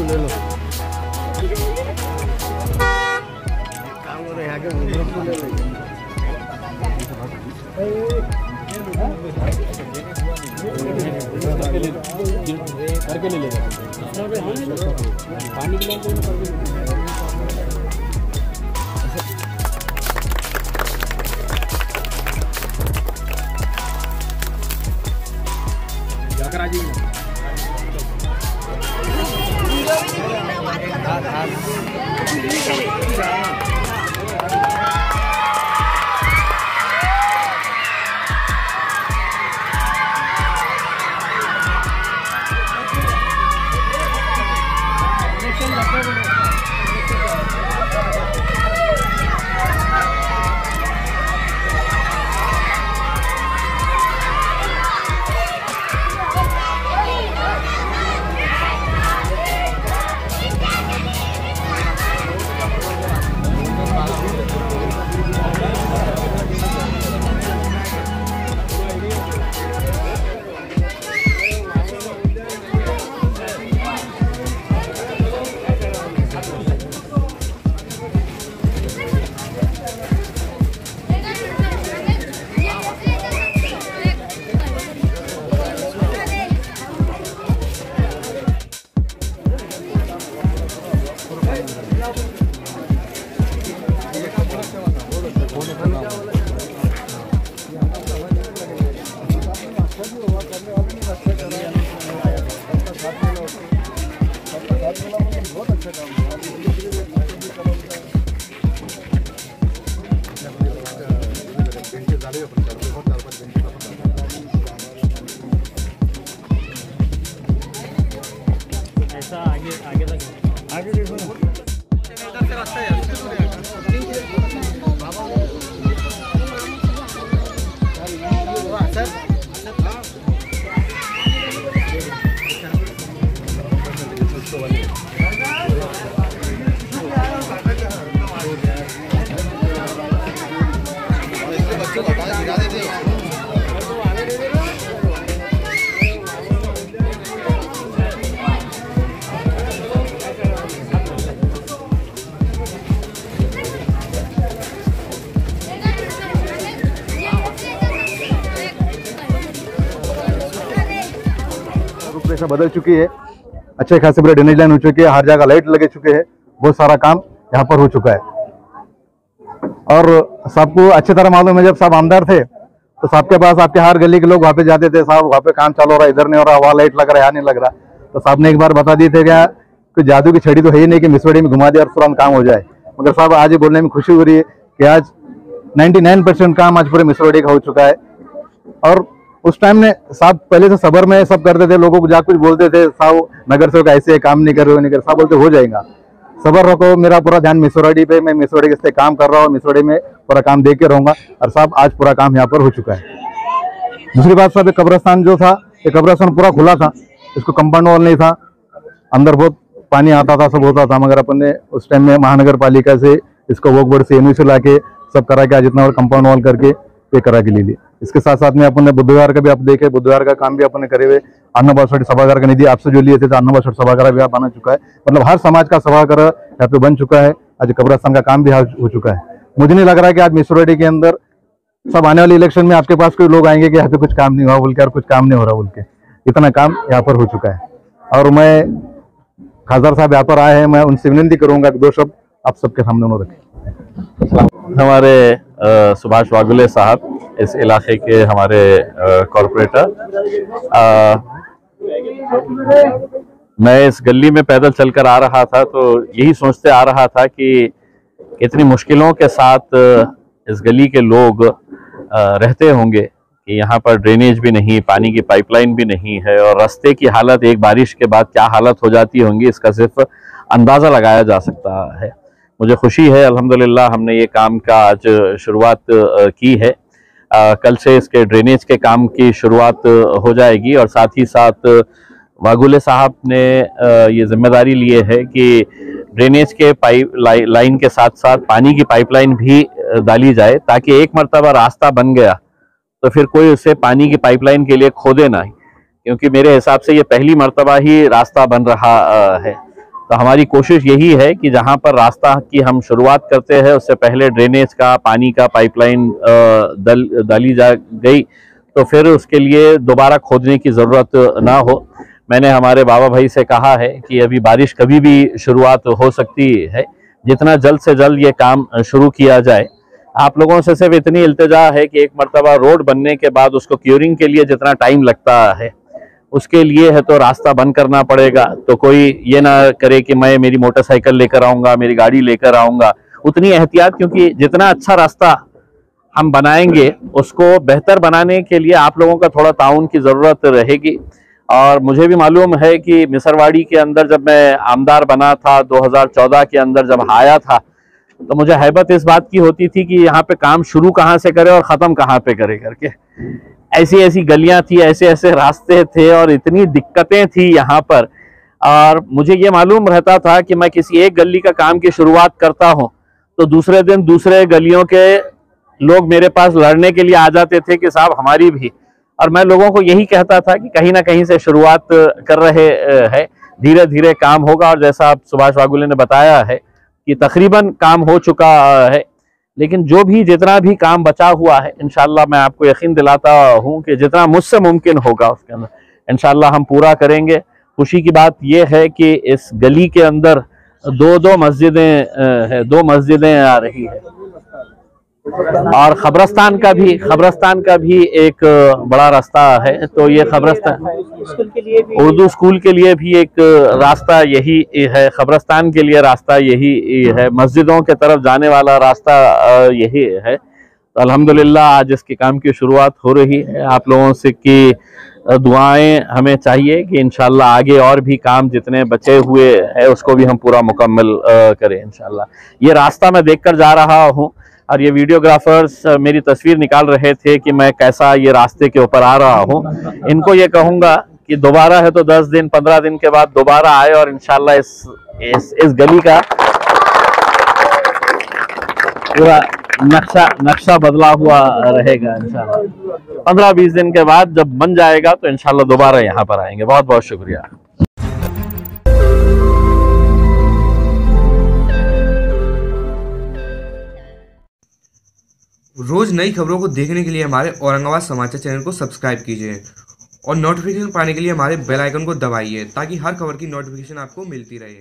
ले लो काम हो रहे हैं आगे ले लो करके ले लेगा पानी जाकर आ जाइए ऐसा आगे लगे आगे देखो ना इधर से रास्ता है रूपरेखा बदल चुकी है, अच्छे खासे पूरे ड्रेनेज लाइन हो चुकी है, हर जगह लाइट लगे चुके हैं, बहुत सारा काम यहाँ पर हो चुका है। और सबको अच्छी तरह मालूम है, जब सब आमदार थे तो सबके पास आपके हर गली के लोग वहाँ पे जाते थे, साहब वहाँ पे काम चालू हो रहा है, इधर नहीं हो रहा, वहाँ लाइट लग रहा है, यहाँ नहीं लग रहा। तो साहब ने एक बार बता दिए थे क्या कोई जादू की छड़ी तो है ही नहीं कि मिसवाड़ी में घुमा दिया और तुरंत काम हो जाए। मगर साहब आज ये बोलने में खुशी हो रही है कि आज 99% काम आज पूरे मिसवाड़ी का हो चुका है। और उस टाइम में साहब पहले से सबर में सब करते थे, लोगों को जा कुछ बोलते थे, साहब नगर सेवक ऐसे काम नहीं कर रहे, नहीं कर, साहब बोलते हो जाएगा, सबर रखो, मेरा पूरा ध्यान मिसवाड़ी पे, मैं मिसवाड़ी के से काम कर रहा हूँ, मिसवाड़ी में पूरा काम देख के रहूंगा। और साहब आज पूरा काम यहाँ पर हो चुका है। दूसरी बात साहब, कब्रिस्तान जो था, ये कब्रिस्तान पूरा खुला था, इसको कंपाउंड वॉल नहीं था, अंदर बहुत पानी आता था, सब होता था, मगर अपन ने उस टाइम में महानगर पालिका से इसको वॉक बोर्ड से एनओसी से लाके सब करा के आज इतना और कंपाउंड वॉल करके ये करा के ले लिए। इसके साथ साथ में अपन ने बुधवार का भी आप देखे, बुधवार का काम भी अपन ने करे हुए, अन्न बासठ सभागार का निधि आपसे जो लिए थे तो अन्न बासठ सभागार भी आप बना चुका है, मतलब हर समाज का सभागार यहाँ पे बन चुका है। आज कब्रिस्तान का काम भी हो चुका है। मुझे नहीं लग रहा कि आज मिसरोडी के अंदर सब आने वाले इलेक्शन में आपके पास कोई लोग आएंगे कि यहाँ पे कुछ काम नहीं हुआ बोल के और कुछ काम नहीं हो रहा बोल के, इतना काम यहाँ पर हो चुका है। और मैं खासदार साहब यहाँ पर आए हैं, मैं उनसे विनती करूंगा कि दो शब्द आप सबके सामने उन्होंने रखें। हमारे सुभाष वागुले साहब इस इलाके के हमारे कॉरपोरेटर, मैं इस गली में पैदल चलकर आ रहा था तो यही सोचते आ रहा था कि कितनी मुश्किलों के साथ इस गली के लोग रहते होंगे कि यहाँ पर ड्रेनेज भी नहीं, पानी की पाइपलाइन भी नहीं है और रास्ते की हालत एक बारिश के बाद क्या हालत हो जाती होंगी इसका सिर्फ अंदाज़ा लगाया जा सकता है। मुझे खुशी है अल्हम्दुलिल्लाह हमने ये काम का आज शुरुआत की है। कल से इसके ड्रेनेज के काम की शुरुआत हो जाएगी और साथ ही साथ वागुले साहब ने ये जिम्मेदारी लिए है कि ड्रेनेज के लाइन के साथ साथ पानी की पाइपलाइन भी डाली जाए ताकि एक मर्तबा रास्ता बन गया तो फिर कोई उसे पानी की पाइपलाइन के लिए खोदे ना, क्योंकि मेरे हिसाब से ये पहली मर्तबा ही रास्ता बन रहा है। तो हमारी कोशिश यही है कि जहाँ पर रास्ता की हम शुरुआत करते हैं उससे पहले ड्रेनेज का पानी का पाइपलाइन डाली जा गई तो फिर उसके लिए दोबारा खोदने की ज़रूरत ना हो। मैंने हमारे बाबा भाई से कहा है कि अभी बारिश कभी भी शुरुआत हो सकती है, जितना जल्द से जल्द ये काम शुरू किया जाए। आप लोगों से सिर्फ इतनी इल्तिजा है कि एक मर्तबा रोड बनने के बाद उसको क्यूरिंग के लिए जितना टाइम लगता है उसके लिए है तो रास्ता बंद करना पड़ेगा। तो कोई ये ना करे कि मैं मेरी मोटरसाइकिल लेकर आऊँगा, मेरी गाड़ी लेकर आऊँगा, उतनी एहतियात, क्योंकि जितना अच्छा रास्ता हम बनाएंगे उसको बेहतर बनाने के लिए आप लोगों का थोड़ा ताउन की ज़रूरत रहेगी। और मुझे भी मालूम है कि मिसरवाड़ी के अंदर जब मैं आमदार बना था 2014 के अंदर जब आया था तो मुझे हैबत इस बात की होती थी कि यहाँ पे काम शुरू कहाँ से करे और ख़त्म कहाँ पे करे करके। ऐसी ऐसी गलियाँ थी, ऐसे ऐसे रास्ते थे और इतनी दिक्कतें थी यहाँ पर। और मुझे ये मालूम रहता था कि मैं किसी एक गली का काम की शुरुआत करता हूँ तो दूसरे दिन दूसरे गलियों के लोग मेरे पास लड़ने के लिए आ जाते थे कि साहब हमारी भी। और मैं लोगों को यही कहता था कि कहीं ना कहीं से शुरुआत कर रहे हैं, धीरे धीरे काम होगा। और जैसा आप सुभाष वागुले ने बताया है कि तकरीबन काम हो चुका है, लेकिन जो भी जितना भी काम बचा हुआ है इंशाल्लाह मैं आपको यकीन दिलाता हूँ कि जितना मुझसे मुमकिन होगा उसके अंदर इंशाल्लाह हम पूरा करेंगे। खुशी की बात यह है कि इस गली के अंदर दो मस्जिदें आ रही है और खबरस्तान का भी एक बड़ा रास्ता है। तो ये खबरस्तान उर्दू स्कूल के लिए भी एक रास्ता यही है, खबरस्तान के लिए रास्ता यही है, मस्जिदों के तरफ जाने वाला रास्ता यही है। तो अल्हम्दुलिल्लाह आज इसके काम की शुरुआत हो रही है। आप लोगों से की दुआएं हमें चाहिए कि इंशाल्लाह आगे और भी काम जितने बचे हुए हैं उसको भी हम पूरा मुकम्मल करें इंशाल्लाह। ये रास्ता मैं देखकर जा रहा हूँ और ये वीडियोग्राफर्स मेरी तस्वीर निकाल रहे थे कि मैं कैसा ये रास्ते के ऊपर आ रहा हूँ। इनको ये कहूँगा कि दोबारा है तो 10 दिन 15 दिन के बाद दोबारा आए और इंशाल्लाह इस गली का पूरा नक्शा बदला हुआ रहेगा। इंशाल्लाह 15-20 दिन के बाद जब बन जाएगा तो इंशाल्लाह दोबारा यहाँ पर आएंगे। बहुत बहुत शुक्रिया। रोज नई खबरों को देखने के लिए हमारे औरंगाबाद समाचार चैनल को सब्सक्राइब कीजिए और नोटिफिकेशन पाने के लिए हमारे बेल आइकन को दबाइए ताकि हर खबर की नोटिफिकेशन आपको मिलती रहे।